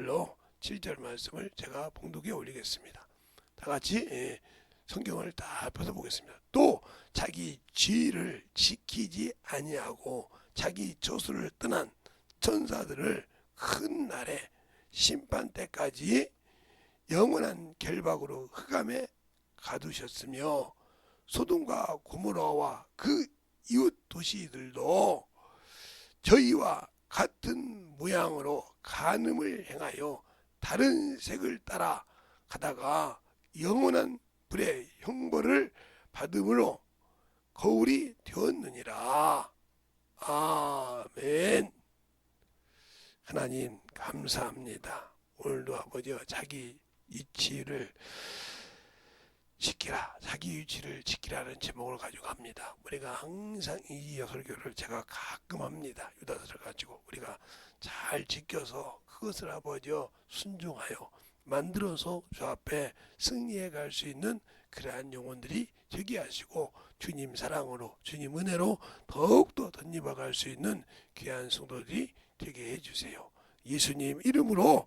제절로 7절 말씀을 제가 봉독에 올리겠습니다. 다 같이 성경을 다 펴서보겠습니다. 또 자기 지위를 지키지 아니하고 자기 저수를 떠난 천사들을 큰 날에 심판 때까지 영원한 결박으로 흑암에 가두셨으며 소돔과 고모라와 그 이웃 도시들도 저희와 같은 모양으로 간음을 행하여 다른 색을 따라 가다가 영원한 불의 형벌을 받음으로 거울이 되었느니라. 아멘. 하나님 감사합니다. 오늘도 아버지와 자기 위치를 지키라, 자기 위치를 지키라는 제목을 가지고 합니다. 우리가 항상 이 설교를 제가 가끔 합니다. 유다서를 가지고 우리가 잘 지켜서 그것을 아버지여 순종하여 만들어서 주 앞에 승리해 갈 수 있는 그러한 영혼들이 되게 하시고 주님 사랑으로 주님 은혜로 더욱더 덧입어 갈 수 있는 귀한 성도들이 되게 해주세요. 예수님 이름으로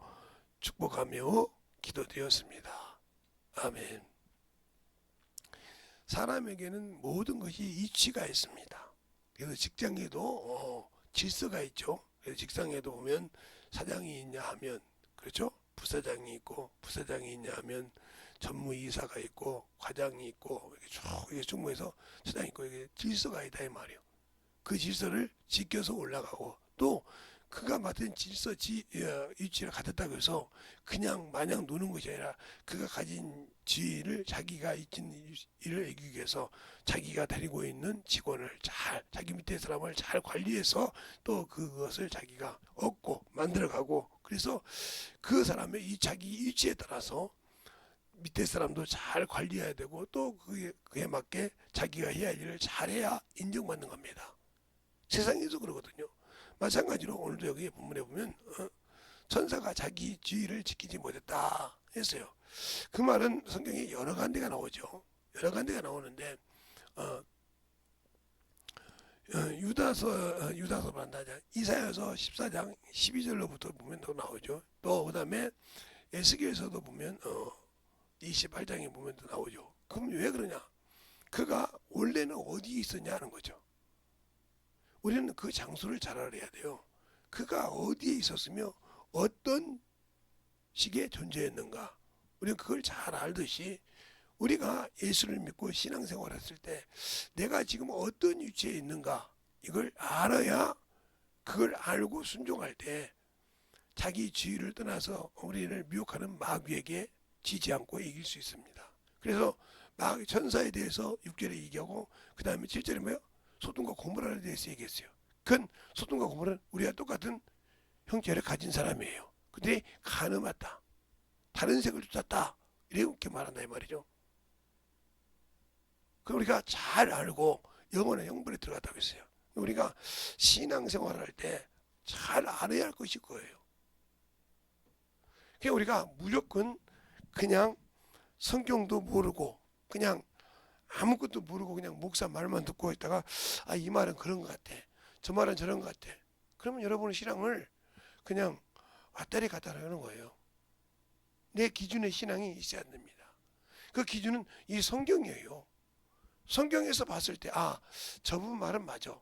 축복하며 기도드렸습니다. 아멘. 사람에게는 모든 것이 이치가 있습니다. 그래서 직장에도 질서가 있죠. 그래서 직장에도 보면 사장이 있냐 하면 그렇죠. 부사장이 있고 부사장이 있냐 하면 전무이사가 있고 과장이 있고 이렇게 쭉 모여서 사장이 있고 이게 질서가 있다 이 말이에요. 그 질서를 지켜서 올라가고 또 그가 맡은 질서 위치를 갖았다고 해서 그냥 마냥 노는 것이 아니라 그가 가진 지위를 자기가 있는 일을 이기기 위해서 자기가 데리고 있는 직원을 잘 자기 밑에 사람을 잘 관리해서 또 그것을 자기가 얻고 만들어가고 그래서 그 사람의 이 자기 위치에 따라서 밑에 사람도 잘 관리해야 되고 또 그에 맞게 자기가 해야 할 일을 잘해야 인정받는 겁니다. 세상에서 그러거든요. 마찬가지로 오늘도 여기 본문에 보면 천사가 자기 지위를 지키지 못했다 했어요. 그 말은 성경에 여러 군데가 나오죠. 여러 군데가 나오는데 유다서 만나자 이사야서 14장 12절로부터 보면 또 나오죠. 또 그다음에 에스겔서도 보면 28장에 보면 또 나오죠. 그럼 왜 그러냐? 그가 원래는 어디에 있었냐는 거죠. 우리는 그 장소를 잘 알아야 돼요. 그가 어디에 있었으며 어떤 식의 존재였는가. 우리는 그걸 잘 알듯이 우리가 예수를 믿고 신앙생활을 했을 때 내가 지금 어떤 위치에 있는가 이걸 알아야 그걸 알고 순종할 때 자기 지위를 떠나서 우리를 미혹하는 마귀에게 지지 않고 이길 수 있습니다. 그래서 마귀 천사에 대해서 6절에 얘기하고 그 다음에 7절에 뭐예요? 소돔과 고모라에 대해서 얘기했어요. 그건 소돔과 고모라는 우리가 똑같은 형체를 가진 사람이에요. 근데 간음했다. 다른 색을 쫓았다. 이렇게 말한다 이 말이죠. 그 우리가 잘 알고 영원한 형벌에 들어갔다고 했어요. 우리가 신앙생활을 할 때 잘 알아야 할 것이 그거예요. 그러니까 우리가 무조건 그냥 성경도 모르고 그냥 아무것도 모르고 그냥 목사 말만 듣고 있다가 이 말은 그런 것 같아. 저 말은 저런 것 같아. 그러면 여러분의 신앙을 그냥 왔다리 갔다리 하는 거예요. 내 기준의 신앙이 있어야 됩니다. 그 기준은 이 성경이에요. 성경에서 봤을 때 저분 말은 맞아.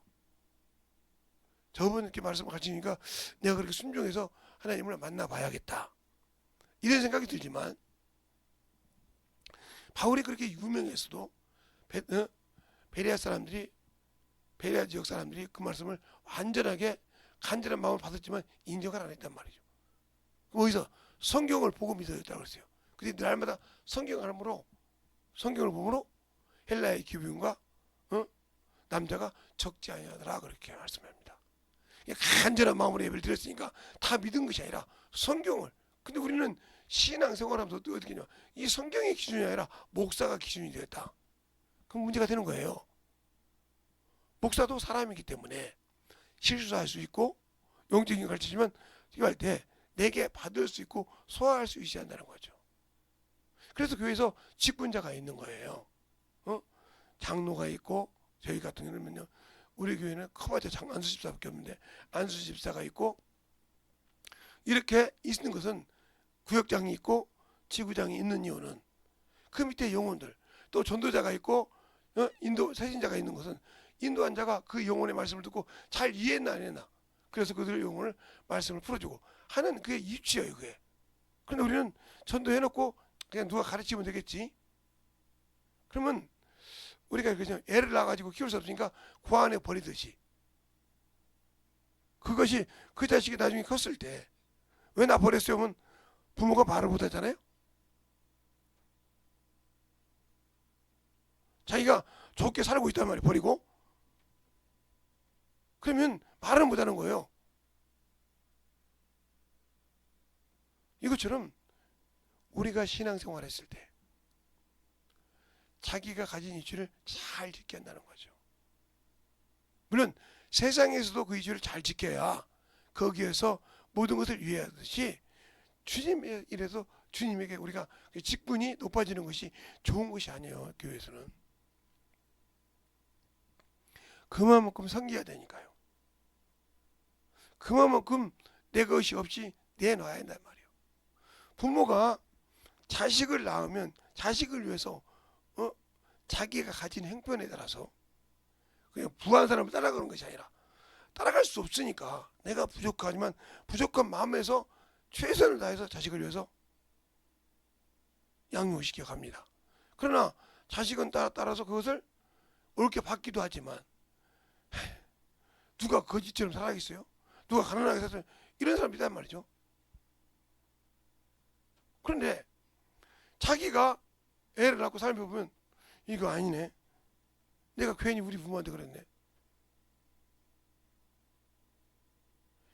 저분 이렇게 말씀을 가지니까 내가 그렇게 순종해서 하나님을 만나봐야겠다. 이런 생각이 들지만 바울이 그렇게 유명했어도 베레아 지역 사람들이 그 말씀을 완전하게 간절한 마음을 받았지만 인정을 안 했단 말이죠. 어디서 성경을 보고 믿어졌다고 그랬어요. 근데 날마다 성경을 보므로 헬라의 기부인과 남자가 적지 아니하더라 그렇게 말씀합니다. 간절한 마음으로 예배를 드렸으니까 다 믿은 것이 아니라 성경을. 근데 우리는 신앙생활하면서 또 어떻게 하냐? 이 성경의 기준이 아니라 목사가 기준이 되었다. 그럼 문제가 되는 거예요. 목사도 사람이기 때문에 실수할 수 있고 영적인 가르치지만 이거 할 때 내게 받을 수 있고 소화할 수 있어야 한다는 거죠. 그래서 교회에서 직분자가 있는 거예요. 장로가 있고 저희 같은 경우는요. 우리 교회는 커봤자 안수 집사밖에 없는데 안수 집사가 있고 이렇게 있는 것은 구역장이 있고 지구장이 있는 이유는 그 밑에 영혼들 또 전도자가 있고 인도 세신자가 있는 것은 인도한 자가 그 영혼의 말씀을 듣고 잘 이해했나 안 했나 그래서 그들의 영혼을 말씀을 풀어주고 하는 그게 이치예요 그게. 그런데 우리는 전도해놓고 그냥 누가 가르치면 되겠지. 그러면 우리가 그냥 애를 낳아가지고 키울 수 없으니까 그 안에 버리듯이 그것이 그 자식이 나중에 컸을 때 왜 나 버렸어요 하면 부모가 말을 못하잖아요. 자기가 좋게 살고 있단 말이에요. 버리고 그러면 말을 못하는 거예요. 이것처럼 우리가 신앙생활 했을 때 자기가 가진 이치를 잘 지켜야 한다는 거죠. 물론 세상에서도 그 이치를 잘 지켜야 거기에서 모든 것을 이해하듯이 주님의 일에서 주님에게 우리가 직분이 높아지는 것이 좋은 것이 아니에요. 교회에서는 그만큼 섬겨야 되니까요. 그만큼 내 것이 없이 내놔야 한단 말이에요. 부모가 자식을 낳으면 자식을 위해서 자기가 가진 행편에 따라서 그냥 부한 사람을 따라가는 것이 아니라 따라갈 수 없으니까 내가 부족하지만 부족한 마음에서 최선을 다해서 자식을 위해서 양육시켜 갑니다. 그러나 자식은 따라서 그것을 옳게 받기도 하지만 누가 거지처럼 살아가겠어요? 누가 가난하게 살아요? 이런 사람이 있단 말이죠. 그런데 자기가 애를 낳고 살펴보면 이거 아니네. 내가 괜히 우리 부모한테 그랬네.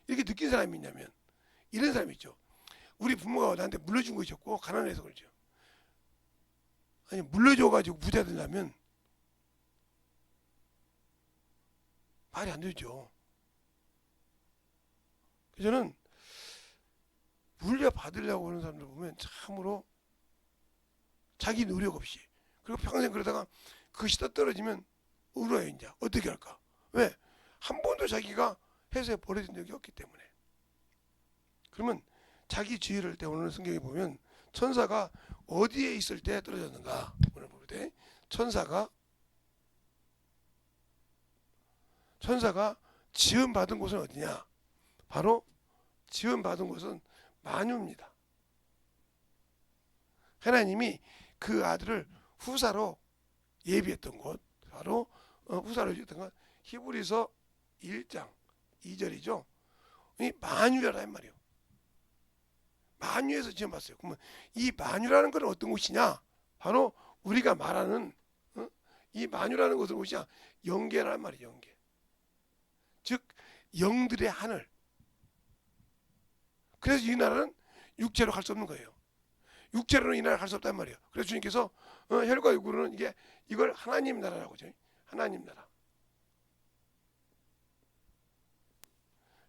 이렇게 느낀 사람이 있냐면 이런 사람이 있죠. 우리 부모가 나한테 물려준 것이 없고 가난해서 그러죠. 아니 물려줘가지고 부자 되려면 말이 안 되죠. 저는 물려받으려고 하는 사람들 보면 참으로 자기 노력 없이 그리고 평생 그러다가 그것이 떨어지면 울어요. 이제 어떻게 할까? 왜? 한 번도 자기가 해서 버려진 적이 없기 때문에. 그러면 자기 지혜를 때 오늘 성경에 보면 천사가 어디에 있을 때 떨어졌는가? 오늘 볼 때 천사가 지음받은 곳은 어디냐? 바로 지음받은 곳은 만유입니다. 하나님이 그 아들을 후사로 예비했던 곳, 바로 후사로 예비했던 것 히브리서 1장 2절이죠. 이 만유라는 말이에요. 만유에서 지음받았어요. 그러면 이 만유라는 것은 어떤 곳이냐? 바로 우리가 말하는 이 만유라는 것은 곳이냐? 영계라는 말이에요. 영계. 즉 영들의 하늘. 그래서 이 나라는 육체로 갈 수 없는 거예요. 육체로는 이 나라를 갈 수 없단 말이에요. 그래서 주님께서 혈과 육으로는 이걸 하나님 나라라고 하죠. 하나님 나라.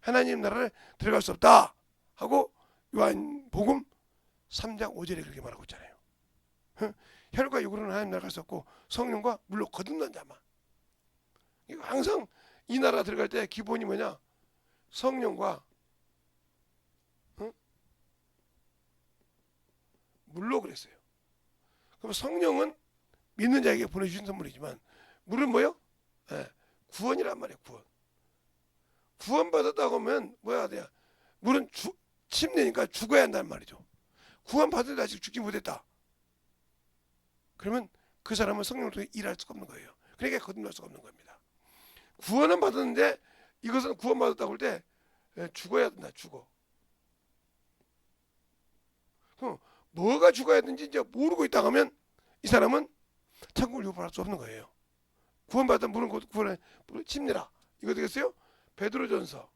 하나님 나라를 들어갈 수 없다 하고 요한복음 3장 5절에 그렇게 말하고 있잖아요. 혈과 육으로는 하나님 나라 갈 수 없고 성령과 물로 거듭난 자만. 항상 이 나라 들어갈 때 기본이 뭐냐? 성령과 물로 그랬어요. 그럼 성령은 믿는 자에게 보내주신 선물이지만 물은 뭐요? 구원이란 말이에요. 구원 받았다고 하면 뭐야 돼요? 물은 침례니까 죽어야 한다는 말이죠. 구원 받았는데 아직 죽지 못했다. 그러면 그 사람은 성령을 통해 일할 수가 없는 거예요. 그러니까 거듭날 수가 없는 겁니다. 구원은 받았는데 이것은 구원 받았다고 할 때 죽어야 된다. 죽어. 그럼 뭐가 죽어야 되는지 이제 모르고 있다 하면 이 사람은 천국을 유업할 수 없는 거예요. 구원받은 물은 곧 구원의 침례라. 이거 되겠어요? 베드로전서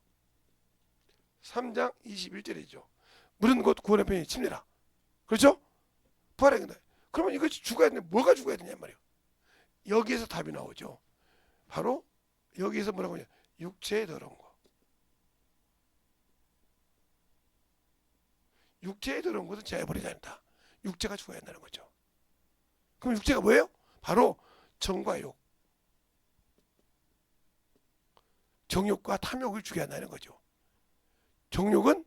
3장 21절이죠. 물은 곧 구원의 편이 침례라. 그렇죠? 부활의 근다. 그러면 이것이 죽어야 되는데 뭐가 죽어야 되냐 말이에요. 여기에서 답이 나오죠. 바로 여기에서 뭐라고 하냐? 육체의 더러운 거. 육체의 더러운 것은 제버리지 않는다. 육체가 죽어야 한다는 거죠. 그럼 육체가 뭐예요? 바로 정과 욕. 정욕과 탐욕을 죽여야 한다는 거죠. 정욕은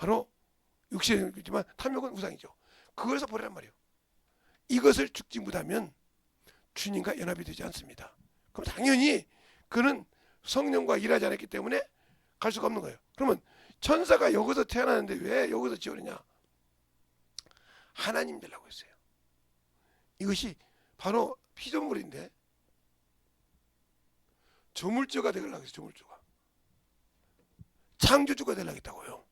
바로 육신은 있지만 탐욕은 우상이죠. 그것을 버리란 말이에요. 이것을 죽지 못하면 주님과 연합이 되지 않습니다. 그럼 당연히 그는 성령과 일하지 않았기 때문에 갈 수가 없는 거예요. 그러면 천사가 여기서 태어나는데 왜 여기서 지어느냐? 하나님 되려고 했어요. 이것이 바로 피조물인데 조물주가 되려고 했어요. 조물주가. 창조주가 되려고 했다고요.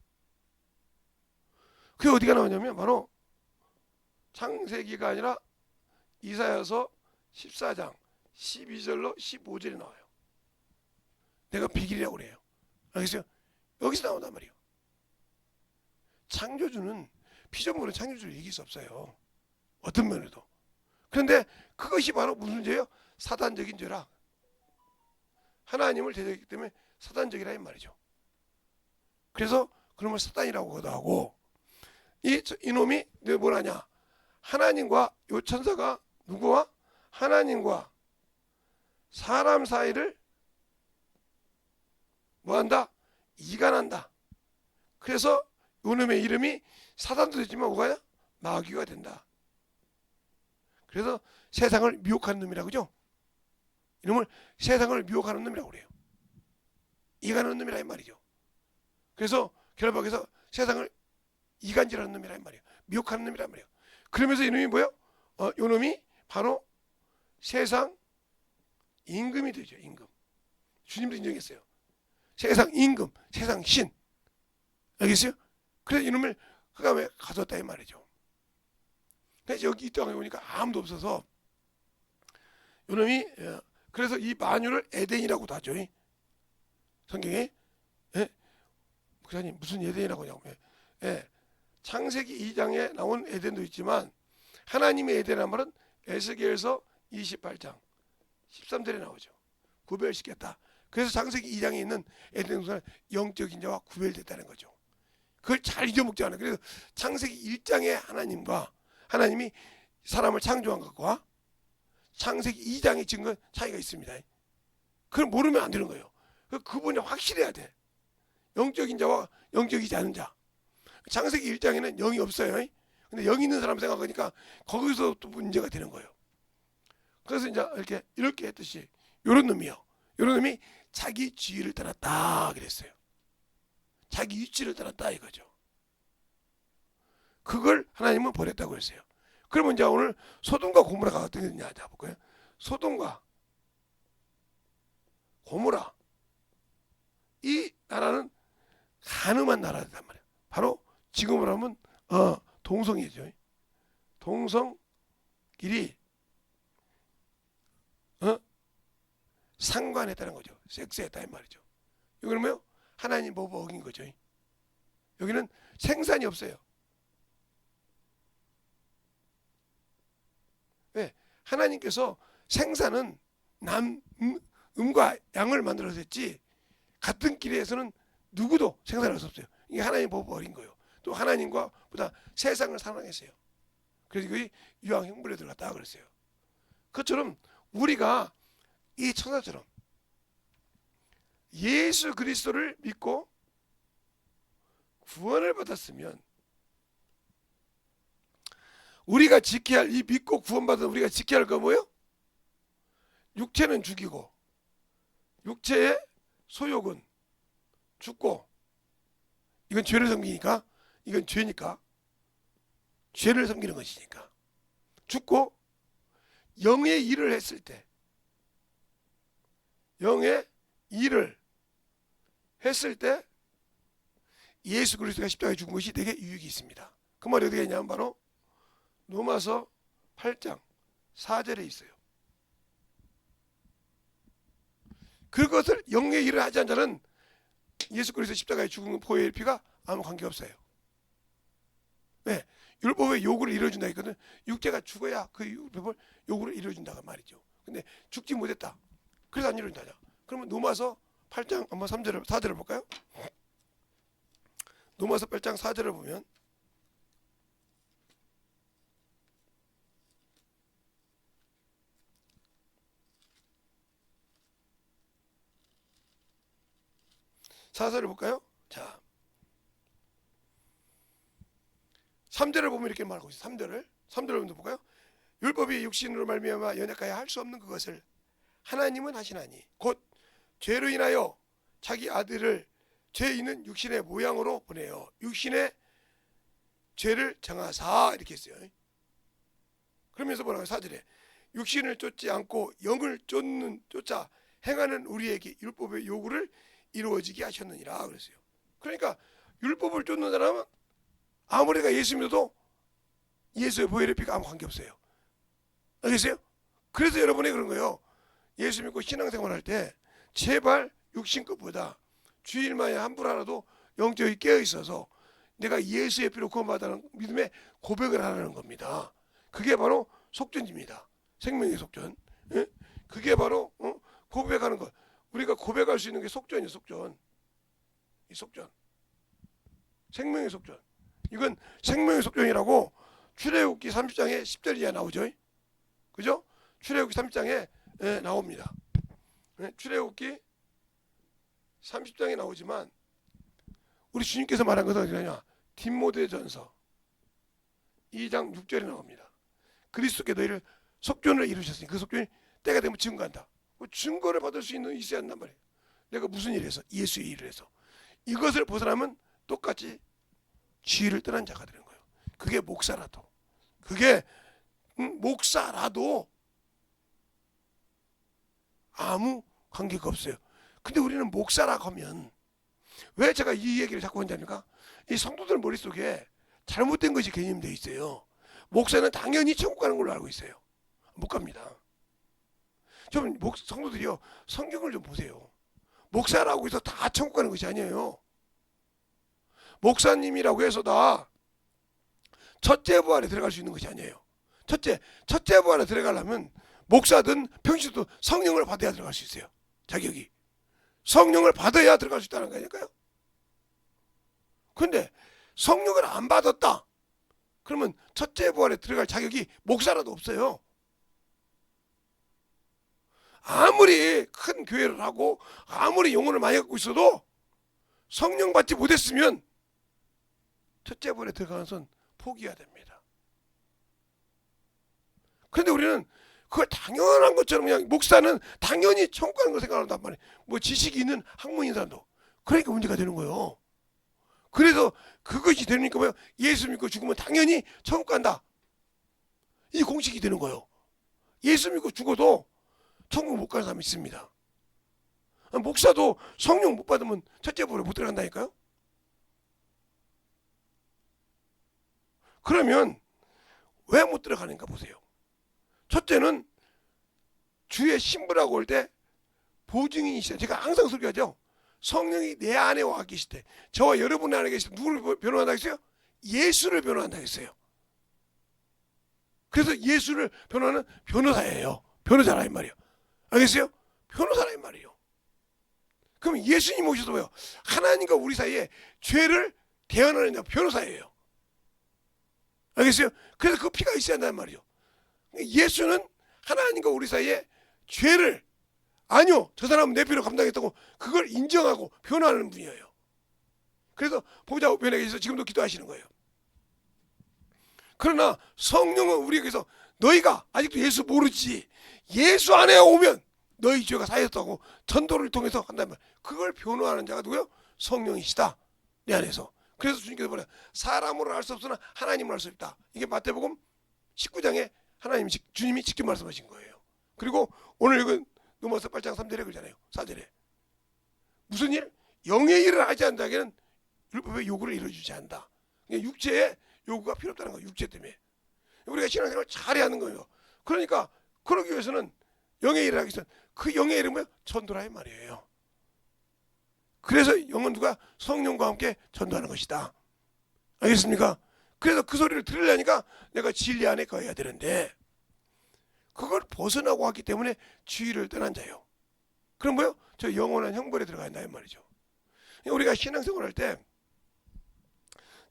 그게 어디가 나오냐면 바로 창세기가 아니라 이사야서 14장 12절로 15절에 나와요. 내가 비길이라고 그래요. 알겠어요? 여기서 나온단 말이에요. 창조주는 피조물은 창조주를 이길 수 없어요. 어떤 면에도. 그런데 그것이 바로 무슨 죄예요? 사단적인 죄라. 하나님을 대적했기 때문에 사단적이라 이 말이죠. 그래서 그놈을 사단이라고도 하고 이놈이 뭘 하냐? 하나님과 요 천사가 누구와? 하나님과 사람 사이를 뭐한다? 이간한다. 그래서 요놈의 이름이 사단도 되지만 뭐가야? 마귀가 된다. 그래서 세상을 미혹하는 놈이라고 그죠? 이놈을 세상을 미혹하는 놈이라고 그래요. 이간하는 놈이라 이 말이죠. 그래서 결박해서 세상을 이간질하는 놈이라 이 말이에요. 미혹하는 놈이라 이 말이에요. 그러면서 이놈이 뭐예요? 요놈이 바로 세상 임금이 되죠. 임금. 주님도 인정했어요. 세상 임금, 세상 신. 알겠어요? 그래서 이놈을 흑암에 가뒀다 이 말이죠. 그래서 여기 이 땅에 오니까 아무도 없어서 이놈이 그래서 이 만유를 에덴이라고도 하죠. 성경에 목사님 무슨 에덴이라고 하냐고. 창세기 2장에 나온 에덴도 있지만 하나님의 에덴이라는 말은 에스겔서 28장 13절에 나오죠. 구별시켰다. 그래서 창세기 2장에 있는 에덴 동산은 영적인 자와 구별됐다는 거죠. 그걸 잘 잊어먹지 않아요. 그래서 창세기 1장에 하나님이 사람을 창조한 것과 창세기 2장에 증거 차이가 있습니다. 그걸 모르면 안 되는 거예요. 그분이 확실해야 돼. 영적인 자와 영적이지 않은 자. 창세기 1장에는 영이 없어요. 근데 영이 있는 사람 생각하니까 거기서 또 문제가 되는 거예요. 그래서 이제 이렇게 했듯이 요런 놈이요. 요런 놈이 자기 지위를 떠났다 그랬어요. 자기 위치를 떠났다 이거죠. 그걸 하나님은 버렸다고 했어요. 그러면 이제 오늘 소돔과 고모라가 어떻게 됐냐 자 볼까요? 소돔과 고모라 이 나라는 가늠한 나라단 말이에요. 바로 지금으로 하면 동성이죠. 동성끼리 상관했다는 거죠. 섹스했다 이 말이죠. 이거는 뭐요? 하나님 법을 어긴 거죠. 여기는 생산이 없어요. 왜? 하나님께서 생산은 음과 양을 만들어서 했지 같은 길에서는 누구도 생산할 수 없어요. 이게 하나님 법을 어긴 거예요. 또 하나님과 보다 세상을 사랑했어요. 그래서 이것이 유황 형벌에 들어갔다 그랬어요. 그것처럼 우리가 이 천사처럼 예수 그리스도를 믿고 구원을 받았으면 우리가 지켜야 할 이 믿고 구원받은 우리가 지켜야 할 거 뭐예요? 육체는 죽이고 육체의 소욕은 죽고 이건 죄를 섬기니까 이건 죄니까 죄를 섬기는 것이니까 죽고 영의 일을 했을 때 영의 일을 했을 때 예수 그리스도가 십자가에 죽은 것이 되게 유익이 있습니다. 그 말이 어떻게 했냐면 바로 로마서 8장 4절에 있어요. 그것을 영의 일을 하지 않은 자는 예수 그리스도 십자가에 죽은 보혈의 피가 아무 관계없어요. 왜? 율법의 요구를 이루어준다 했거든. 육체가 죽어야 그 율법을 요구를 이루어준다고 말이죠. 근데 죽지 못했다. 그래서 안 이루어진다. 그러면 로마서 8장 한번 3절을 4절을 볼까요? 로마서 8장 4절을 보면 사절을 볼까요? 자, 3절을 보면 이렇게 말하고 있어요. 3절을 먼저 볼까요? 율법이 육신으로 말미암아 연약하여 할 수 없는 그것을 하나님은 하시나니 곧 죄로 인하여 자기 아들을 죄 있는 육신의 모양으로 보내요. 육신의 죄를 정하사 이렇게 했어요. 그러면서 뭐라고요? 4절에 육신을 쫓지 않고 영을 쫓아 행하는 우리에게 율법의 요구를 이루어지게 하셨느니라 그랬어요. 그러니까 율법을 쫓는 사람은 아무리가 예수 믿어도 예수의 보혈의 피가 아무 관계없어요. 알겠어요? 그래서 여러분이 그런 거예요. 예수 믿고 신앙생활할 때 제발 육신 것보다 주일만에 한 분 하나도 영적이 깨어있어서 내가 예수의 피로 구원받았다는 믿음의 고백을 하라는 겁니다. 그게 바로 속전입니다. 생명의 속전. 예? 그게 바로 고백하는 것. 우리가 고백할 수 있는 게 속전이에요. 속전. 이 속전. 생명의 속전. 이건 생명의 속전이라고 출애굽기 30장에 10절 이하에 나오죠. 그죠? 출애굽기 30장에 나옵니다. 출애굽기 30장에 나오지만 우리 주님께서 말한 것은 어디냐? 디모데전서 2장 6절에 나옵니다. 그리스도께 너희를 속전을 이루셨으니 그 속전이 때가 되면 증거한다. 증거를 받을 수 있어야 한단 말이에요. 내가 무슨 일을 해서? 예수의 일을 해서. 이것을 벗어나면 똑같이 지위를 떠난 자가 되는 거예요. 그게 목사라도. 그게 목사라도 아무 관계가 없어요. 근데 우리는 목사라고 하면 왜 제가 이 얘기를 자꾸 한다니까? 이 성도들 머릿속에 잘못된 것이 개념되어 있어요. 목사는 당연히 천국 가는 걸로 알고 있어요. 못 갑니다. 좀 성도들이요, 성경을 좀 보세요. 목사라고 해서 다 천국 가는 것이 아니에요. 목사님이라고 해서 다 첫째 부활에 들어갈 수 있는 것이 아니에요. 첫째 부활에 들어가려면 목사든 평신도 성령을 받아야 들어갈 수 있어요. 자격이. 성령을 받아야 들어갈 수 있다는 거니까요. 그런데 성령을 안 받았다. 그러면 첫째 부활에 들어갈 자격이 목사라도 없어요. 아무리 큰 교회를 하고 아무리 영혼을 많이 갖고 있어도 성령 받지 못했으면 첫째 부활에 들어가는 선 포기해야 됩니다. 그런데 우리는 그걸 당연한 것처럼 그냥 목사는 당연히 천국 가는 걸 생각한단 말이에요. 뭐 지식이 있는 학문인 사람도. 그러니까 문제가 되는 거예요. 그래서 그것이 되니까 뭐예요? 예수 믿고 죽으면 당연히 천국 간다. 이 공식이 되는 거예요. 예수 믿고 죽어도 천국 못 가는 사람이 있습니다. 목사도 성령 못 받으면 첫째 부활에 못 들어간다니까요. 그러면 왜 못 들어가는가 보세요. 첫째는 주의 신부라고 할 때 보증인이 있어요. 제가 항상 설교하죠. 성령이 내 안에 와 계실 때, 저와 여러분 안에 계실 때 누구를 변호한다 했어요? 예수를 변호한다 했어요. 그래서 예수를 변호하는 변호사예요. 변호사라 이 말이에요. 알겠어요? 변호사라 이 말이에요. 그럼 예수님 오셔서 뭐예요? 하나님과 우리 사이에 죄를 대언하는 변호사예요. 알겠어요? 그래서 그 피가 있어야 한단 말이에요. 예수는 하나님과 우리 사이에 죄를, 아니요, 저 사람은 내 피로 감당했다고 그걸 인정하고 변호하는 분이에요. 그래서 보좌 우편에 계셔서 지금도 기도하시는 거예요. 그러나 성령은 우리에게서 너희가 아직도 예수 모르지, 예수 안에 오면 너희 죄가 사였다고 전도를 통해서 한단 말이에요. 그걸 변호하는 자가 누구요? 성령이시다, 내 안에서. 그래서 주님께서 뭐래요? 사람으로 알 수 없으나 하나님으로 알 수 있다. 이게 마태복음 19장에 주님이 직접 말씀하신 거예요. 그리고 오늘 이건 로마서 8장 3절에 그러잖아요. 4절에 무슨 일? 영의 일을 하지 않는다기에는 율법의 요구를 이루어주지 않는다. 육체의 요구가 필요 없다는 거예요. 육체 때문에. 우리가 신앙생활을 잘해야 하는 거예요. 그러니까 그러기 위해서는 영의 일을 하기 위해서는 그 영의 일은 뭐예요? 전도라 이 말이에요. 그래서 영은 누가? 성령과 함께 전도하는 것이다. 알겠습니까? 그래서 그 소리를 들으려니까 내가 진리 안에 거해야 되는데 그걸 벗어나고 왔기 때문에 주의를 떠난 자요. 그럼 뭐요? 저 영원한 형벌에 들어가야 한다 이 말이죠. 우리가 신앙생활 할 때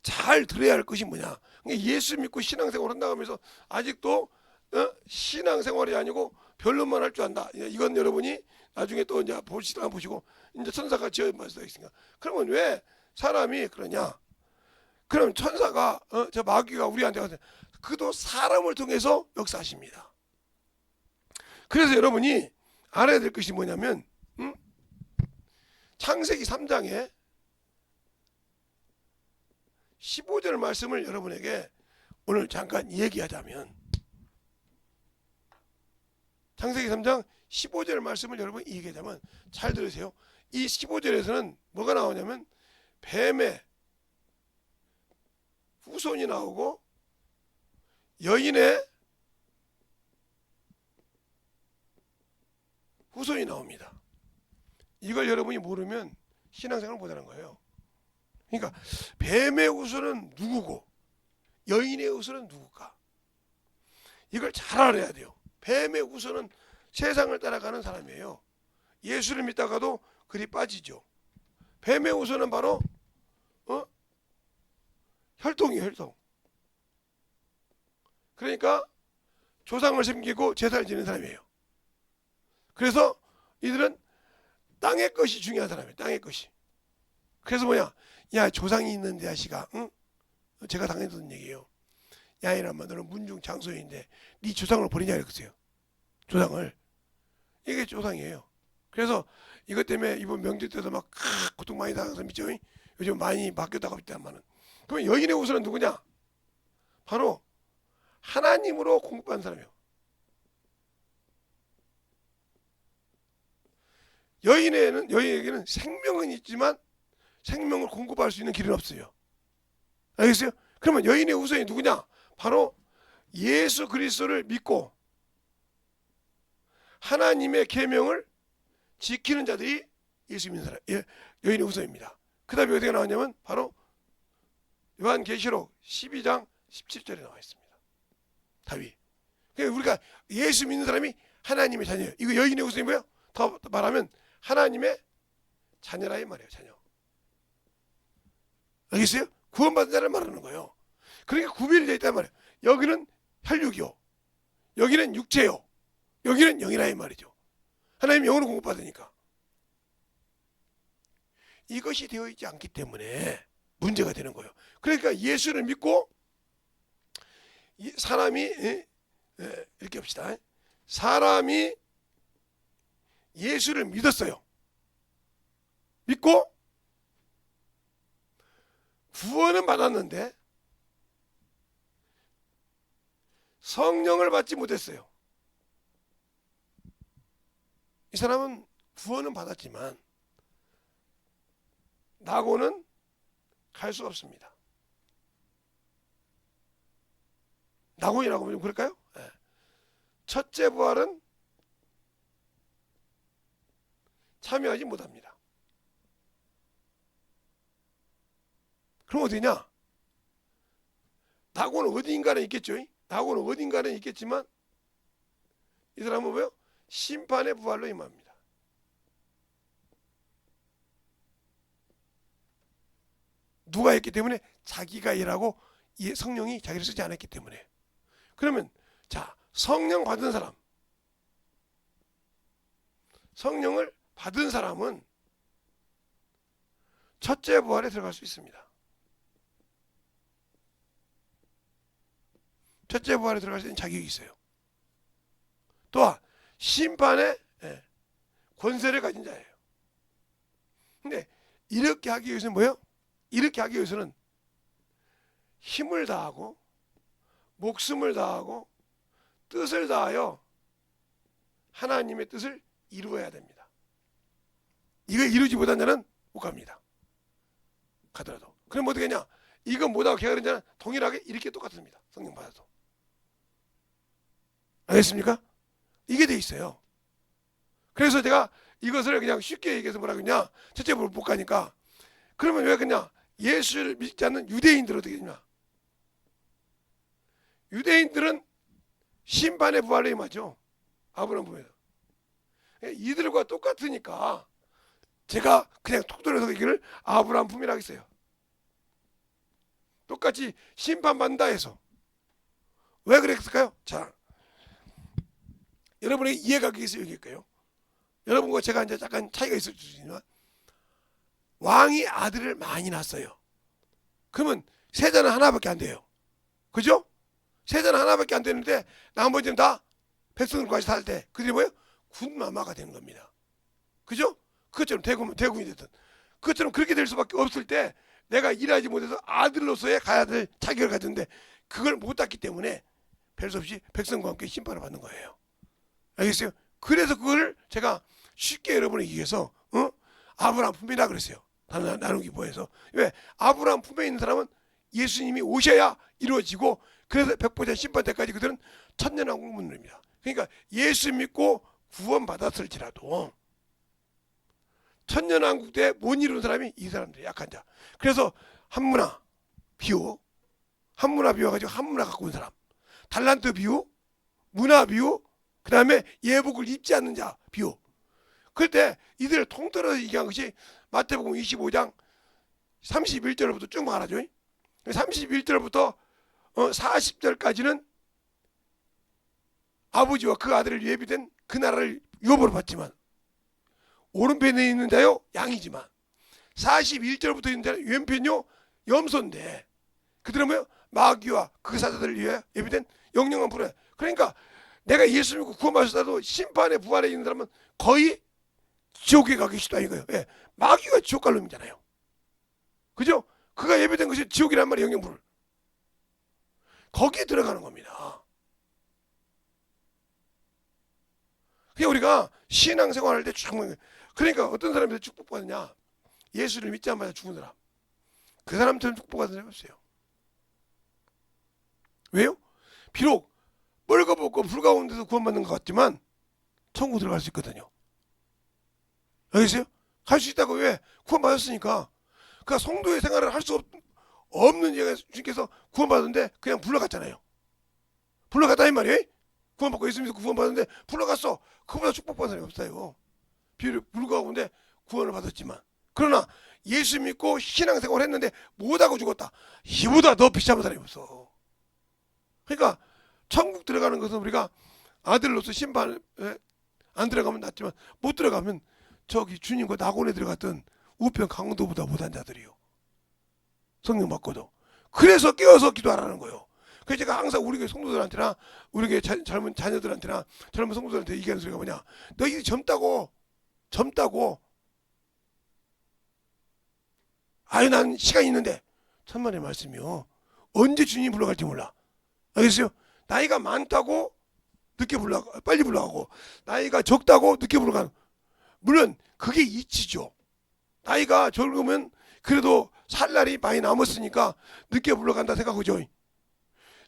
잘 들어야 할 것이 뭐냐? 예수 믿고 신앙생활 한다고 하면서 아직도 신앙생활이 아니고 변론만 할 줄 안다. 이건 여러분이 나중에 또 이제 보시고 이제 천사가 지어 말씀하겠습니다. 그러면 왜 사람이 그러냐? 그럼 천사가 저 마귀가 우리한테 가서 그도 사람을 통해서 역사하십니다. 그래서 여러분이 알아야 될 것이 뭐냐면 창세기 3장에 15절 말씀을 여러분에게 오늘 잠깐 얘기하자면, 창세기 3장 15절 말씀을 여러분 얘기하자면 잘 들으세요. 이 15절에서는 뭐가 나오냐면 뱀의 후손이 나오고 여인의 후손이 나옵니다. 이걸 여러분이 모르면 신앙생활을 못하는 거예요. 그러니까 뱀의 후손은 누구고 여인의 후손은 누굴까? 이걸 잘 알아야 돼요. 뱀의 후손은 세상을 따라가는 사람이에요. 예수를 믿다가도 그리 빠지죠. 뱀의 후손은 바로 혈통이에요. 혈통. 그러니까 조상을 섬기고 제사를 지는 사람이에요. 그래서 이들은 땅의 것이 중요한 사람이에요. 땅의 것이. 그래서 뭐냐? 야, 조상이 있는데 야시가, 응? 제가 당했던 얘기예요. 야, 이놈아, 너는 문중 장소인데 네 조상을 버리냐 이랬어요. 조상을. 이게 조상이에요. 그래서 이것 때문에 이번 명절 때도 막 고통 많이 당하는 사람 있죠. 요즘 많이 바뀌었다고 있다만은. 그러면 여인의 후손은 누구냐? 바로 하나님으로 공급한 사람이에요. 여인에게는 생명은 있지만 생명을 공급할 수 있는 길은 없어요. 알겠어요? 그러면 여인의 후손이 누구냐? 바로 예수 그리스도를 믿고 하나님의 계명을 지키는 자들이 예수 믿는 사람, 여인의 후손입니다. 그 다음에 어디가 나왔냐면 바로 요한계시록 12장 17절에 나와 있습니다. 다윗. 그러니까 우리가 예수 믿는 사람이 하나님의 자녀예요. 이거 여인의 후손이 뭐예요? 더 말하면 하나님의 자녀라 이 말이에요. 자녀. 알겠어요? 구원받은 자를 말하는 거예요. 그러니까 구별이 되어 있단 말이에요. 여기는 혈육이요, 여기는 육체요, 여기는 영이라 이 말이죠. 하나님 영으로 공급받으니까. 이것이 되어 있지 않기 때문에 문제가 되는 거예요. 그러니까 예수를 믿고 사람이 이렇게 합시다. 사람이 예수를 믿었어요. 믿고 구원은 받았는데 성령을 받지 못했어요. 이 사람은 구원은 받았지만 낙원은 갈 수 없습니다. 낙원이라고 하면 그럴까요? 네. 첫째 부활은 참여하지 못합니다. 그럼 어디냐? 낙원은 어딘가는 있겠죠. 낙원은 어딘가는 있겠지만 이 사람은 뭐예요? 심판의 부활로 임합니다. 누가 했기 때문에? 자기가 일하고 성령이 자기를 쓰지 않았기 때문에. 그러면 자, 성령 받은 사람, 성령을 받은 사람은 첫째 부활에 들어갈 수 있습니다. 첫째 부활에 들어갈 수 있는 자격이 있어요. 또한 심판의 권세를 가진 자예요. 근데 이렇게 하기 위해서는 뭐예요? 이렇게 하기 위해서는 힘을 다하고 목숨을 다하고 뜻을 다하여 하나님의 뜻을 이루어야 됩니다. 이거 이루지 못한 자는 못 갑니다. 가더라도. 그럼 어떻게 하냐? 이거 못하고 게으른 자는 동일하게 이렇게 똑같습니다. 성령 받아도. 알겠습니까? 이게 돼 있어요. 그래서 제가 이것을 그냥 쉽게 얘기해서 뭐라 그러냐? 첫째 못 가니까. 그러면 왜 그냥 예수를 믿지 않는 유대인들은 어떻게 되냐? 유대인들은 심판의 부활에 임하죠. 아브라함 품에서. 이들과 똑같으니까 제가 그냥 톡 들어서 얘기를 아브라함 품이라고 했어요. 똑같이 심판받는다 해서. 왜 그랬을까요? 자, 여러분의 이해가 위해서 얘기할까요? 여러분과 제가 이제 약간 차이가 있을 수 있지만 왕이 아들을 많이 낳았어요. 그러면 세자는 하나밖에 안 돼요. 그죠? 세자는 하나밖에 안 되는데 나머지는 다 백성들까지 살 때 그들이 뭐예요? 군마마가 되는 겁니다. 그죠? 그것처럼 대군이 됐든 그것처럼 그렇게 될 수밖에 없을 때 내가 일하지 못해서 아들로서의 가야 될 자격을 가졌는데 그걸 못 땄기 때문에 별 수 없이 백성과 함께 심판을 받는 거예요. 알겠어요? 그래서 그걸 제가 쉽게 여러분에게 위해서 아브라함 품이라 그랬어요. 나누기 보에서. 왜? 아브라함 품에 있는 사람은 예수님이 오셔야 이루어지고 그래서 백보자 심판 때까지 그들은 천년왕국 못 누립니다. 그러니까 예수 믿고 구원받았을지라도 천년왕국 때 못 이룬 사람이 이 사람들이 약한 자. 그래서 한문화 비유, 한문화 비유가지고 한문화 갖고 온 사람, 달란트 비유, 문화 비유, 그 다음에 예복을 입지 않는 자 비유. 그럴 때 이들을 통틀어서 얘기한 것이 마태복음 25장 31절부터 쭉 말하죠. 31절부터 40절까지는 아버지와 그 아들을 예비된 그 나라를 유업으로 받지만 오른편에 있는 자요 양이지만 41절부터 있는 자는 왼편요 염소인데 그들은 뭐요? 마귀와 그 사자들을 위해 예비된 영영한 불에. 그러니까 내가 예수 믿고 구원받았어도 심판의 부활에 있는 사람은 거의 지옥에 가기 쉽다 이거예요. 예. 마귀가 지옥 갈 놈이잖아요. 그죠? 그가 예배된 것이 지옥이란 말이에요. 영영불. 거기에 들어가는 겁니다. 그냥 우리가 신앙생활할 때 쭉 그러니까 어떤 사람이 축복받느냐? 예수를 믿자마자 죽은 사람. 그 사람처럼 축복받은 사람이 없어요. 왜요? 비록 멀거벗고 불가운데서 구원받는 것 같지만 천국 들어갈 수 있거든요. 알겠어요? 갈 수 있다고. 왜? 구원받았으니까. 그러니까 성도의 생활을 할 수 없는 주님께서 구원받았는데 그냥 불러갔잖아요. 불러갔다 이 말이에요. 구원받고 예수님께서 구원받았는데 불러갔어. 그보다 축복받은 사람이 없어요. 비록 불가운데 구원을 받았지만. 그러나 예수 믿고 신앙생활을 했는데 못하고 죽었다. 이보다 더 비참한 사람이 없어. 그러니까 천국 들어가는 것은 우리가 아들로서 심판에 안 들어가면 낫지만 못 들어가면 저기 주님과 낙원에 들어갔던 우편 강도보다 못한 자들이요. 성령 받고도. 그래서 깨어서 기도하라는 거예요. 그래서 제가 항상 우리 교회 성도들한테나 우리 교회 젊은 자녀들한테나 젊은 성도들한테 얘기하는 소리가 뭐냐. 너희들이 젊다고 아유 난 시간이 있는데 천만의 말씀이요. 언제 주님이 불러갈지 몰라. 알겠어요? 나이가 많다고 늦게 빨리 불러가고 나이가 적다고 늦게 불러가는. 물론 그게 이치죠. 나이가 젊으면 그래도 살 날이 많이 남았으니까 늦게 불러간다 생각하죠.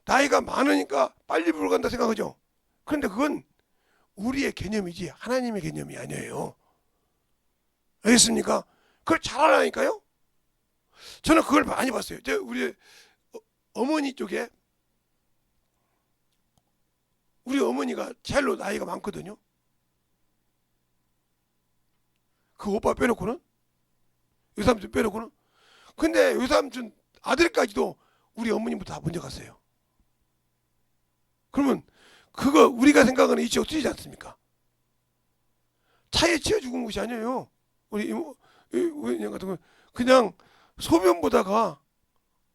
나이가 많으니까 빨리 불러간다 생각하죠. 그런데 그건 우리의 개념이지 하나님의 개념이 아니에요. 알겠습니까? 그걸 잘 알아니까요. 저는 그걸 많이 봤어요. 우리 어머니 쪽에 우리 어머니가 제일로 나이가 많거든요. 그 오빠 빼놓고는 외삼촌 빼놓고는. 근데 외삼촌 아들까지도 우리 어머님부터 다 먼저 갔어요. 그러면 그거 우리가 생각하는 이치가 틀리지 않습니까? 차에 치여 죽은 것이 아니에요. 우리 이모 같은 건 그냥 소변 보다가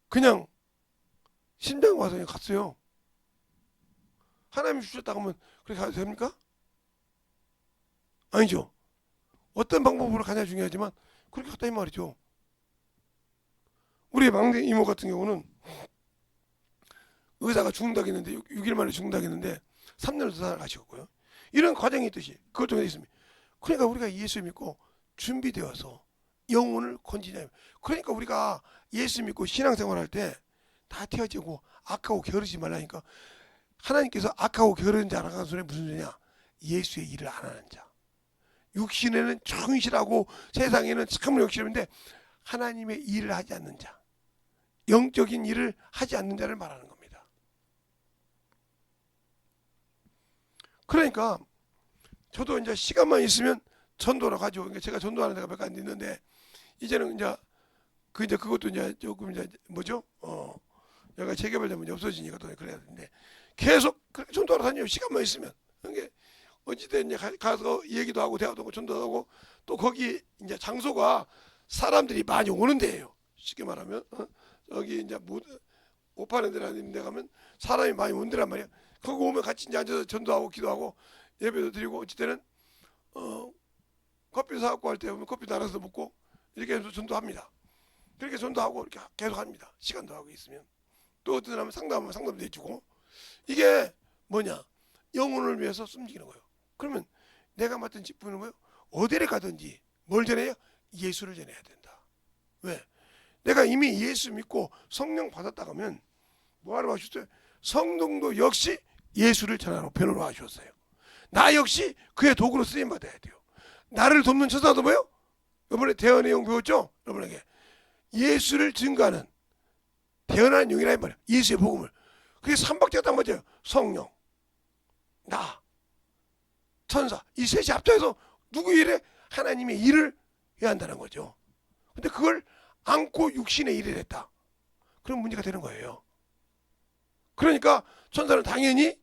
그냥 심장 와서 그냥 갔어요. 하나님이 주셨다고 하면 그렇게 가도 됩니까? 아니죠. 어떤 방법으로 가냐 중요하지만 그렇게 갔다 이 말이죠. 우리 막내 이모 같은 경우는 의사가 죽는다고 했는데 6일 만에 죽는다고 했는데 3년을 더 살아가셨고요. 이런 과정이 있듯이 그것 중에 있습니다. 그러니까 우리가 예수 믿고 준비되어서 영혼을 건지냐. 그러니까 우리가 예수 믿고 신앙생활할 때 다 태어지고 악하고 게으르지 말라니까. 하나님께서 악하고 게으른 자라고 하는 소리는 무슨 소리냐. 예수의 일을 안 하는 자. 육신에는 충실하고 세상에는 참으로 욕심인데 하나님의 일을 하지 않는 자, 영적인 일을 하지 않는 자를 말하는 겁니다. 그러니까 저도 이제 시간만 있으면 전도로 가죠. 그러니까 제가 전도하는 데가 몇 가지 있는데 이제는 그것도 이제 조금 이제 뭐죠? 여기가 재개발되면 없어지니까 또 그래야 되는데 계속 그렇게 전도하러 다녀요. 시간만 있으면. 그게 어찌든 이제 가서 얘기도 하고 대화도 하고 전도도 하고 또 거기 이제 장소가 사람들이 많이 오는 데예요. 쉽게 말하면 여기 이제 옷 파는 데 가면 사람이 많이 온대란 말이야. 거기 오면 같이 이제 앉아서 전도하고 기도하고 예배도 드리고 어찌 때는 커피 사갖고 할 때 오면 커피 나눠서 먹고 이렇게 해서 전도합니다. 그렇게 전도하고 이렇게 계속 합니다. 시간도 하고 있으면 또 어떤 사람은 상담하면 상담도 해주고 이게 뭐냐 영혼을 위해서 숨기는 거예요. 그러면 내가 맡은 직분은 뭐예요? 어디를 가든지 뭘 전해요? 예수를 전해야 된다. 왜? 내가 이미 예수 믿고 성령 받았다 하면 뭐하러 하셨어요? 성령도 역시 예수를 전하러 변호로 하셨어요. 나 역시 그의 도구로 쓰임 받아야 돼요. 나를 돕는 천사도 뭐예요? 이번에 대언의 영 배웠죠? 여러분에게 예수를 증거하는 대언하는 영이라 말이에요. 예수의 복음을. 그게 삼박자가 딱 맞아요. 성령, 나, 천사 이 셋이 합쳐서 누구 일에? 하나님의 일을 해야 한다는 거죠. 근데 그걸 안고 육신의 일을 했다. 그런 문제가 되는 거예요. 그러니까 천사는 당연히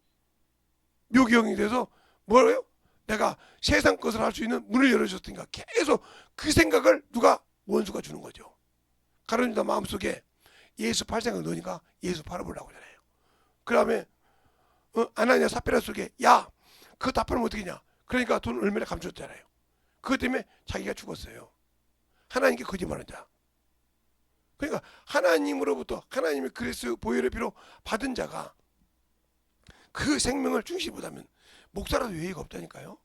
묘기형이 돼서 뭐래요? 내가 세상 것을 할 수 있는 문을 열어줬으니까 계속 그 생각을 누가? 원수가 주는 거죠. 가룟유다 마음속에 예수 팔 생각을 넣으니까 예수 팔아보려고 하잖아요. 그 다음에 아나니아 삽비라 속에 야 그거 다 팔면 어떻게 하냐. 그러니까 돈 얼마나 감췄잖아요. 그것 때문에 자기가 죽었어요. 하나님께 거짓말한 자. 그러니까 하나님으로부터 하나님의 그리스도 보혈의 피로 받은 자가 그 생명을 중시 못하면 목사라도 예의가 없다니까요.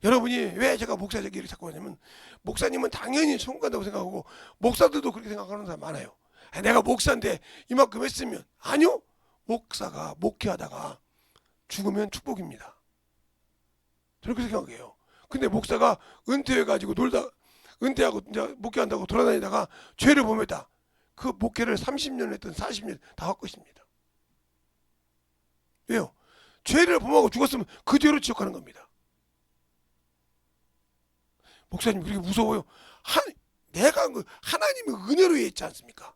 여러분이 왜 제가 목사 얘기를 자꾸 하냐면 목사님은 당연히 천국 간다고 생각하고 목사들도 그렇게 생각하는 사람 많아요. 내가 목사인데 이만큼 했으면 아니요. 목사가 목회하다가 죽으면 축복입니다. 저는 그렇게 생각해요. 근데 목사가 은퇴해가지고 은퇴하고 이제 목회한다고 돌아다니다가 죄를 범했다. 그 목회를 30년 했던 40년 다 할 것입니다. 왜요? 죄를 범하고 죽었으면 그 죄로 지옥하는 겁니다. 목사님 그렇게 무서워요? 내가 하나님의 은혜로 했지 않습니까?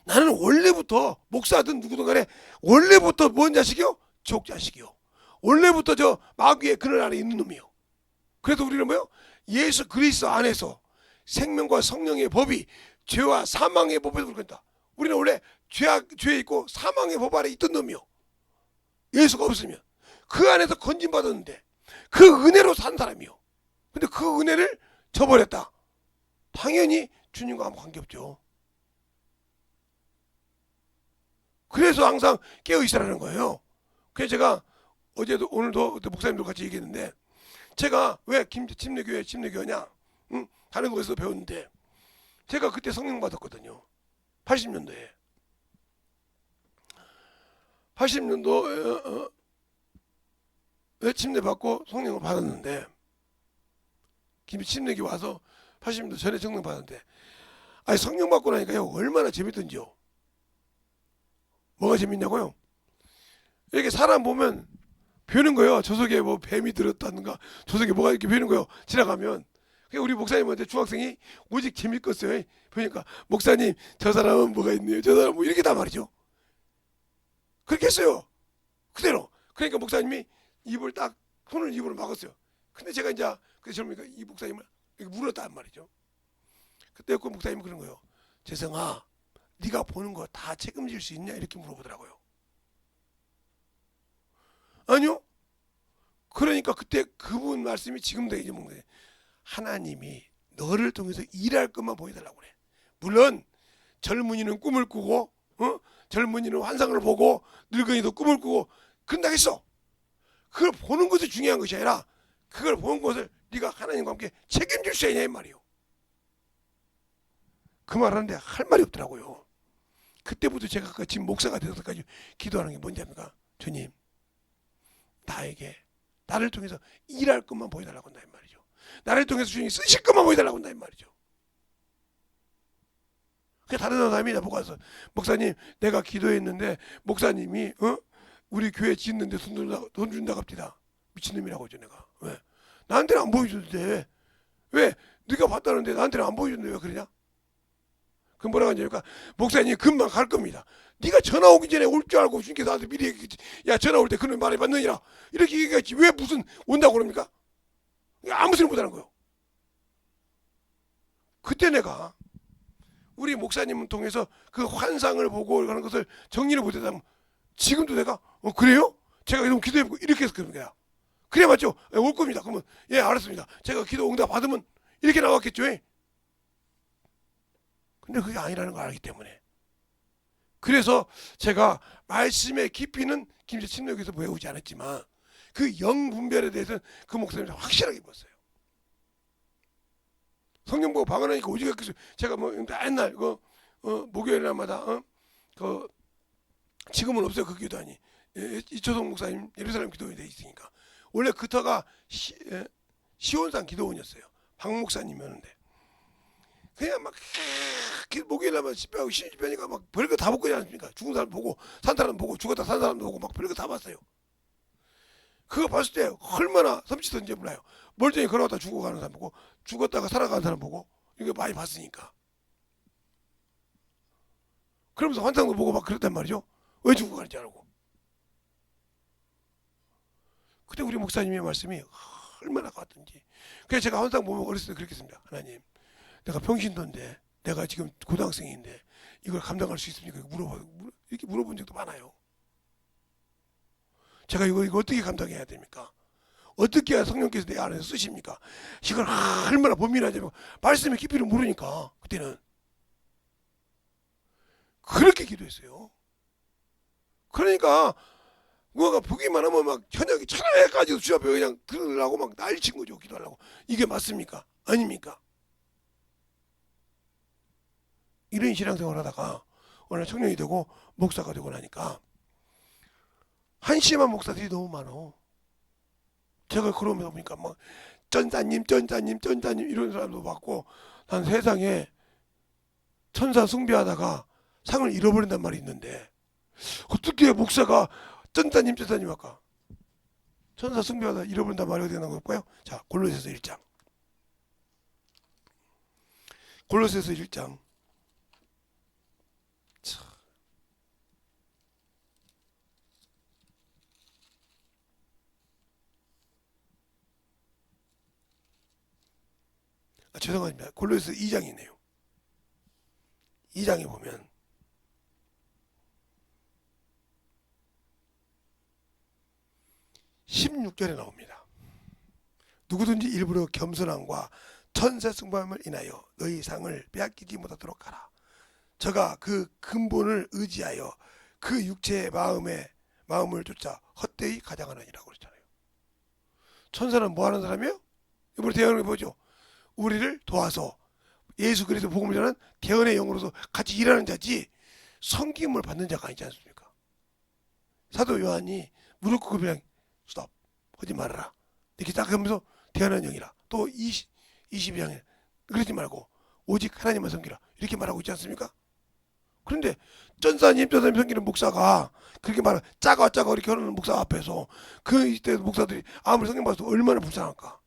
나는 원래부터 목사든 누구든 간에 원래부터 뭔 자식이요? 족 자식이요. 원래부터 저 마귀의 그늘 아래 있는 놈이요. 그래서 우리는 뭐요? 예수 그리스도 안에서 생명과 성령의 법이 죄와 사망의 법에서 그런다. 우리는 원래 죄에 있고 사망의 법 아래 있던 놈이요. 예수가 없으면 그 안에서 건진받았는데 그 은혜로 산 사람이요. 근데 그 은혜를 저버렸다. 당연히 주님과 아무 관계없죠. 그래서 항상 깨어있으라는 거예요. 그래서 제가 어제도 오늘도 목사님들 같이 얘기했는데 제가 왜 침례교회냐? 응? 다른 곳에서 배웠는데 제가 그때 성령 받았거든요. 80년도에 80년도에 침례 받고 성령을 받았는데 침례기 와서 80년도 전에 성령 받았는데 아니 성령 받고 나니까요 얼마나 재밌던지요. 뭐가 재밌냐고요? 이렇게 사람 보면 배우는 거예요. 저 속에 뭐 뱀이 들었다든가 저 속에 뭐가 이렇게 배우는 거예요. 지나가면 우리 목사님한테 중학생이 오직 재밌겠어요. 보니까 목사님 저 사람은 뭐가 있네요. 저 사람은 뭐 이렇게 다 말이죠. 그렇게 했어요. 그대로. 그러니까 목사님이 입을 딱 손을 입으로 막았어요. 근데 제가 이제 그래서 젊으니까 이 목사님을 이렇게 물었단 말이죠. 그때 그 목사님이 그런 거예요. 재성아 네가 보는 거 다 책임질 수 있냐 이렇게 물어보더라고요. 아니요. 그러니까 그때 그분 말씀이 지금도 잊어먹는 하나님이 너를 통해서 일할 것만 보여달라고 그래. 물론 젊은이는 꿈을 꾸고 젊은이는 환상을 보고 늙은이도 꿈을 꾸고 그런다겠어. 그걸 보는 것이 중요한 것이 아니라 그걸 보는 것을 네가 하나님과 함께 책임질 수 있냐 이 말이요. 그 말하는데 할 말이 없더라고요. 그때부터 제가 지금 목사가 되어서까지 기도하는 게 뭔지 압니까? 주님 나를 통해서 일할 것만 보여달라고 한다 이 말이죠. 나를 통해서 주님이 쓰실 것만 보여달라고 한다 이 말이죠. 그 다른 사람이 나보고 와서 목사님 내가 기도했는데 목사님이 우리 교회 짓는데 돈 준다고 합니다. 미친놈이라고 하죠 내가. 왜? 나한테는 안 보여주는데 왜? 네가 봤다는데 나한테는 안 보여주는데 왜 그러냐? 그럼 뭐라고 하냐니까 목사님 금방 갈 겁니다. 네가 전화 오기 전에 올 줄 알고 주님께서 나한테 미리 얘기했지. 야 전화 올 때 그런 말이 맞느니라 이렇게 얘기했지. 왜 무슨 온다고 그럽니까? 아무 소리 못하는 거예요. 그때 내가 우리 목사님을 통해서 그 환상을 보고 하는 것을 정리를 못했다면 지금도 내가 그래요? 제가 이러면 기도해보고 이렇게 해서 그런 거야. 그래 맞죠? 올 겁니다. 그러면 예 알았습니다. 제가 기도 응답 받으면 이렇게 나왔겠죠. 근데 그게 아니라는 걸 알기 때문에. 그래서 제가 말씀의 깊이는 김제 침략에서 배우지 않았지만 그 영 분별에 대해서는 그 목사님이 확실하게 봤어요. 성경 보고 방언하니까 오지게 제가 뭐 옛날 목요일날마다 그 지금은 없어요. 그 기도하니 이초성 목사님 예루살렘 기도원이 돼 있으니까 원래 그터가 시온산 기도원이었어요. 박 목사님이었는데 그냥 막 목요일날만 집회하고 신집회니까 막 별거 다 보고 있지 않습니까? 죽은 사람 보고 산 사람 보고 죽었다 산 사람 보고 막 별거 다 봤어요. 그거 봤을 때 얼마나 섬치던지 몰라요. 멀쩡히 걸어갔다 죽어가는 사람 보고 죽었다가 살아가는 사람 보고 이거 많이 봤으니까. 그러면서 환상도 보고 막 그랬단 말이죠. 왜 죽어가는지 알고. 그때 우리 목사님의 말씀이 얼마나 같던지. 그래서 제가 환상 보면 어렸을 때 그렇게 했습니다. 하나님, 내가 평신도인데 내가 지금 고등학생인데 이걸 감당할 수 있습니까? 이렇게 물어본 적도 많아요. 제가 이거 어떻게 감당해야 됩니까? 어떻게 해야 성령께서 내 안에서 쓰십니까? 이걸 얼마나 범민하지 말씀의 깊이를 모르니까 그때는 그렇게 기도했어요. 그러니까 뭐가 보기만 하면 막 현역이 천하에까지도 주 앞에 그냥 들으려고 막 난리친 거죠. 기도하려고. 이게 맞습니까? 아닙니까? 이런 신앙생활 하다가 오늘 청년이 되고 목사가 되고 나니까 한심한 목사들이 너무 많어. 제가 그러면서 보니까 막 전사님 이런 사람도 봤고 난 세상에 천사 숭배하다가 상을 잃어버린단 말이 있는데 어떻게 목사가 전사님 할까? 천사 숭배하다 잃어버린단 말이 어디 나온 걸까요? 자, 골로새서 1장. 골로새서 1장. 죄송합니다. 골로새서 2장이네요. 2장에 보면 16절에 나옵니다. 누구든지 일부러 겸손함과 천사 숭배함을 인하여 너희 상을 빼앗기지 못하도록 하라. 저가 그 근본을 의지하여 그 육체의 마음을 쫓아 헛되이 가장하느니라고 그랬잖아요. 천사는 뭐 하는 사람이에요? 이번에 대언을 보죠. 우리를 도와서 예수 그리스도 복음을 전하는 대언의 영으로서 같이 일하는 자지 섬김을 받는 자가 아니지 않습니까? 사도 요한이 무릎 꿇고 그냥 스톱 하지 말아라 이렇게 딱 하면서 대언하는 영이라 또 22장에 그러지 말고 오직 하나님만 섬기라 이렇게 말하고 있지 않습니까? 그런데 전사님 섬기는 목사가 그렇게 말하 짜가 이렇게 하는 목사 앞에서 그 이때 목사들이 아무리 성경 봐도 얼마나 불쌍할까.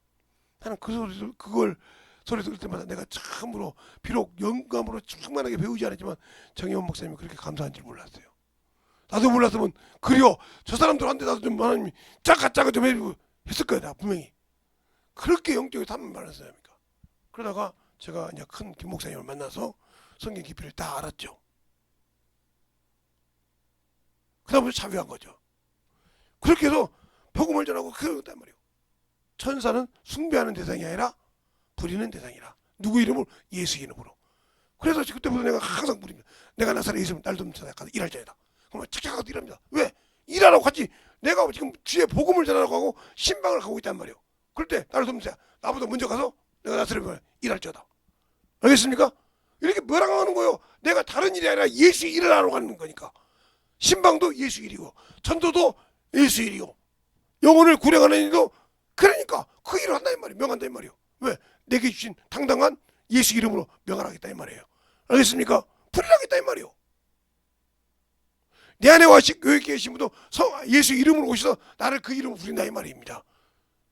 나는 그걸 소리 들을 때마다 내가 참으로 비록 영감으로 충만하게 배우지 않았지만 정혜원 목사님이 그렇게 감사한 줄 몰랐어요. 나도 몰랐으면 그려 저 사람들한테 나도 좀 하나님이 짜가 좀 해주고 했을 거야. 나 분명히 그렇게 영적으로 탐만 많은 사람이니까. 그러다가 제가 이제 큰 김 목사님을 만나서 성경 깊이를 다 알았죠. 그다음부터 자유한 거죠. 그렇게 해서 복음을 전하고 그랬단 말이에요. 천사는 숭배하는 대상이 아니라 부리는 대상이라. 누구 이름으로? 예수 이름으로. 그래서 그때부터 내가 항상 부립니다. 내가 나사렛에 있으면 날도 가서 일할 자이다. 그러면 착착 가서 일합니다. 왜? 일하라고 같이 내가 지금 주의 복음을 전하라고 하고 신방을 가고 있단 말이에요. 그럴 때 나를 돕는데 나보다 먼저 가서 내가 나사렛에 일할 자다. 알겠습니까? 이렇게 뭐라고 하는 거예요? 내가 다른 일이 아니라 예수 일을 하러 가는 거니까. 신방도 예수 일이고 천도도 예수 일이고 영혼을 구령하는 일도 그러니까 그 일을 한다 이 말이에요. 명한다 이 말이에요. 왜? 내게 주신 당당한 예수 이름으로 명하겠다 이 말이에요. 알겠습니까? 불일하겠다 이 말이에요. 내 안에 와 교회 계신 분도 예수 이름으로 오셔서 나를 그 이름으로 부린다 이 말입니다.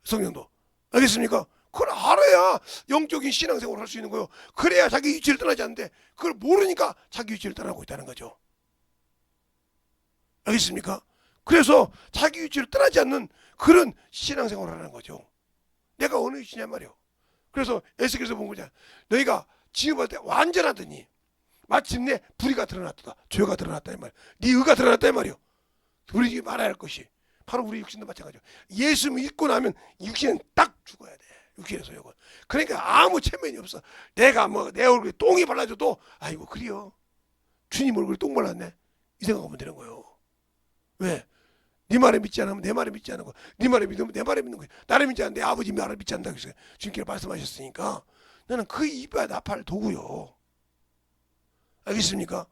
성령도. 알겠습니까? 그걸 알아야 영적인 신앙생활을 할 수 있는 거예요. 그래야 자기 위치를 떠나지 않는데 그걸 모르니까 자기 위치를 떠나고 있다는 거죠. 알겠습니까? 그래서 자기 위치를 떠나지 않는 그런 신앙생활을 하는 거죠. 내가 어느 위치냐 말이요. 그래서 에스겔에서 본 거잖아. 너희가 지음할 때 완전하더니 마침내 불의가 드러났다. 죄가 드러났다 이 말. 네 의가 드러났다 이 말이요. 우리 말해야 할 것이 바로 우리 육신도 마찬가지죠. 예수 믿고 나면 육신은 딱 죽어야 돼. 육신에서 요거. 그러니까 아무 체면이 없어. 내가 뭐 내 얼굴에 똥이 발라져도 아이고 그래요. 주님 얼굴에 똥 발랐네. 이 생각하면 되는 거예요. 왜? 네 말에 믿지 않으면 내 말에 믿지 않는 거. 네 말에 믿으면 내 말에 믿는 거야. 나를 믿지 않는 내 아버지 말을 믿지 않는다고 했어요. 주님께서 말씀하셨으니까 나는 그 입에 나팔 도구요. 알겠습니까?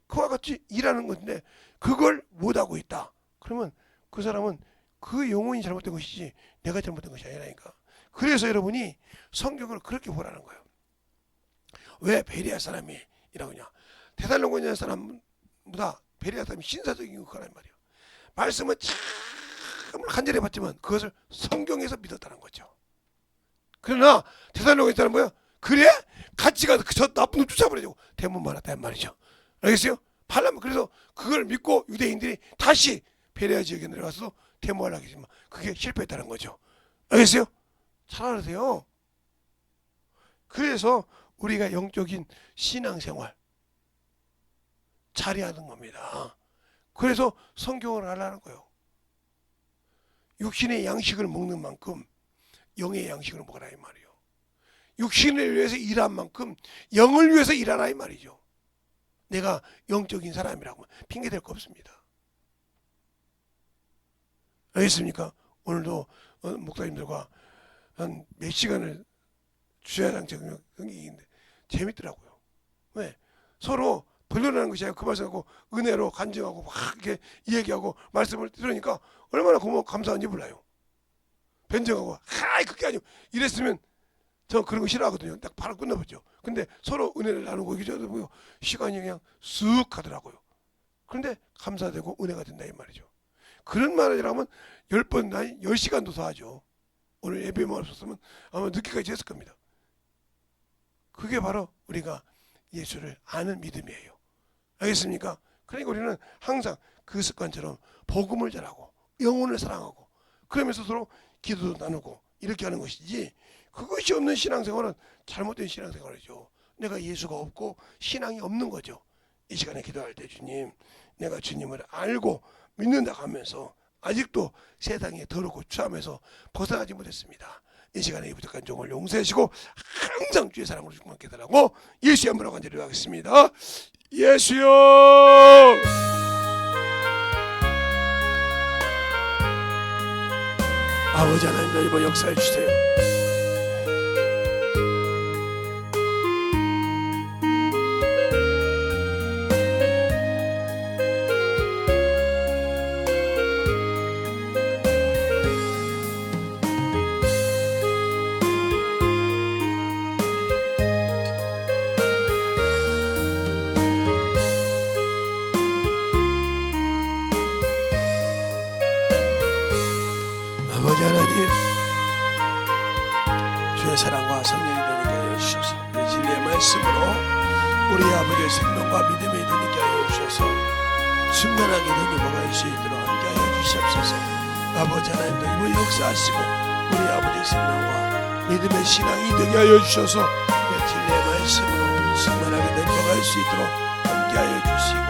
그와 같이 일하는 건데 그걸 못하고 있다. 그러면 그 사람은 그 영혼이 잘못된 것이지 내가 잘못된 것이 아니라니까. 그래서 여러분이 성경을 그렇게 보라는 거예요. 왜 베레아 사람이 이라고 하냐. 데살로니가 사람보다 베레아 사람이 신사적인 거란 말이에요. 말씀은 참 간절히 봤지만 그것을 성경에서 믿었다는 거죠. 그러나 데살로니가 사람은 뭐야? 그래? 같이 가서 저 나쁜 놈 쫓아버리려고 대문 말았단 말이죠. 알겠어요? 팔라면 그래서 그걸 믿고 유대인들이 다시 베레아 지역에 내려가서 데모하려고 했지만 그게 실패했다는 거죠. 알겠어요? 잘 알으세요. 그래서 우리가 영적인 신앙생활 잘해야 하는 겁니다. 그래서 성경을 알라는 거예요. 육신의 양식을 먹는 만큼 영의 양식을 먹으라 이 말이에요. 육신을 위해서 일한 만큼 영을 위해서 일하라 이 말이죠. 내가 영적인 사람이라고 핑계댈 거 없습니다. 알겠습니까? 오늘도 목사님들과 한 몇 시간을 주야장 경기인데 재밌더라고요. 왜? 서로 변론하는 것이 아니고 그 말씀하고 은혜로 간증하고 막 이렇게 이야기하고 말씀을 들으니까 얼마나 감사한지 몰라요. 변정하고 그게 아니고 이랬으면 저 그런 거 싫어하거든요. 딱 바로 끝내버죠. 근데 서로 은혜를 나누고 이겨도 보고 시간이 그냥 쓱 가더라고요. 그런데 감사되고 은혜가 된다 이 말이죠. 그런 말이라면 10번, 10시간도 더 하죠. 오늘 예배만 없었으면 아마 늦게까지 했을 겁니다. 그게 바로 우리가 예수를 아는 믿음이에요. 알겠습니까? 그러니까 우리는 항상 그 습관처럼 복음을 전하고 영혼을 사랑하고 그러면서 서로 기도도 나누고 이렇게 하는 것이지 그것이 없는 신앙생활은 잘못된 신앙생활이죠. 내가 예수가 없고 신앙이 없는 거죠. 이 시간에 기도할 때 주님 내가 주님을 알고 믿는다 하면서 아직도 세상에 더럽고 추함에서 벗어나지 못했습니다. 이 시간에 이 부족한 종을 용서하시고 항상 주의 사랑으로 충만케 해달라고 예수의 이름으로 간절히 하겠습니다. 예수여 아버지 하나님 이번 역사해 주세요. 아버지 하나님 주의 사랑과 성령이 되니까 하여 주셔서 우리 진리의 말씀으로 우리 아버지의 생명과 믿음이 되니까 하여 주셔서 충만하게 누려먹을 수 있도록 함께 하여 주시옵소서. 아버지 하나님도 이번 역사하시고 우리 아버지의 생명과 믿음의 신앙이 되게 하여 주셔서 우리 진리의 말씀으로 충만하게 누려먹을 수 있도록 함께 하여 주시고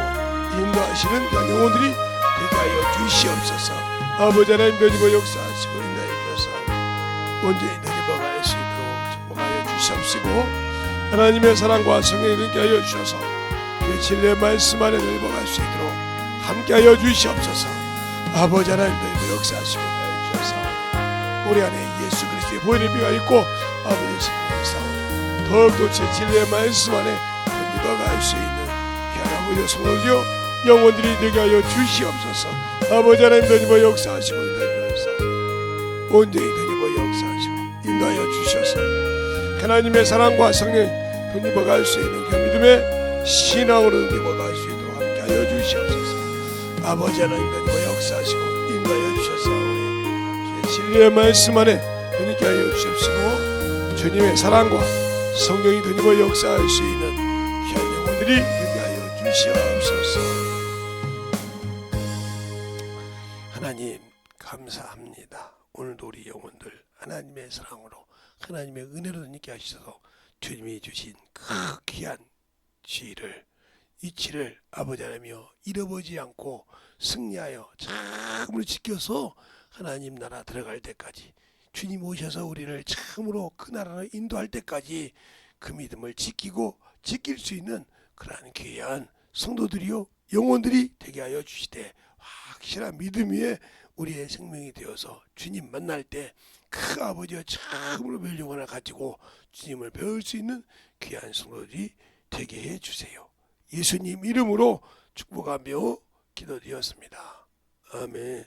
인도하시는 영혼들이 되게 하여 주시옵소서. 아버지 하나님 되시고 역사하시고 인도해 주셔서 온전히 되리버갈 수 있도록 축복하여 주시옵시고 하나님의 사랑과 성령이 되게 하여 주셔서 그 진리의 말씀 안에 되리버갈 수 있도록 함께하여 주시옵소서. 아버지 하나님 되시고 역사하시고 인도해 주셔서 우리 안에 예수 그리스도의 보혈의 피가 있고 아버지의 생명에서 더욱더 제 진리의 말씀 안에 되리버갈 수 있는 귀한 아버지의 성령이여 영혼들이 되게 하여 주시옵소서. 아버지 하나님 되니버 역사하시고 인도해 주셔서 온전히 되니버 역사하시고 인도하여 주셔서 하나님의 사랑과 성령이 되니버 갈 수 있는 그 믿음의 신앙으로 되니버 갈 수 있도록 함께하여 주시옵소서. 아버지 하나님 되니버 역사하시고 인도하여 주셔서 우리 진리의 말씀 안에 되니게 하여 주시옵시고 주님의 사랑과 성령이 되니버 역사할 수 있는 귀한 영혼들이 되게 하여 주시옵소서. 하나님 감사합니다. 오늘도 우리 영혼들 하나님의 사랑으로 하나님의 은혜로 있게 하셔서 주님이 주신 그 귀한 지혜를 이치를 아버지 하나며 잃어버리지 않고 승리하여 참으로 지켜서 하나님 나라 들어갈 때까지 주님 오셔서 우리를 참으로 그 나라로 인도할 때까지 그 믿음을 지키고 지킬 수 있는 그러한 귀한 성도들이요 영혼들이 되게 하여 주시되 확실한 믿음 위에 우리의 생명이 되어서 주님 만날 때 그 아버지와 참으로 멸종하나 가지고 주님을 배울 수 있는 귀한 성도들이 되게 해 주세요. 예수님 이름으로 축복하며 기도드렸습니다. 아멘.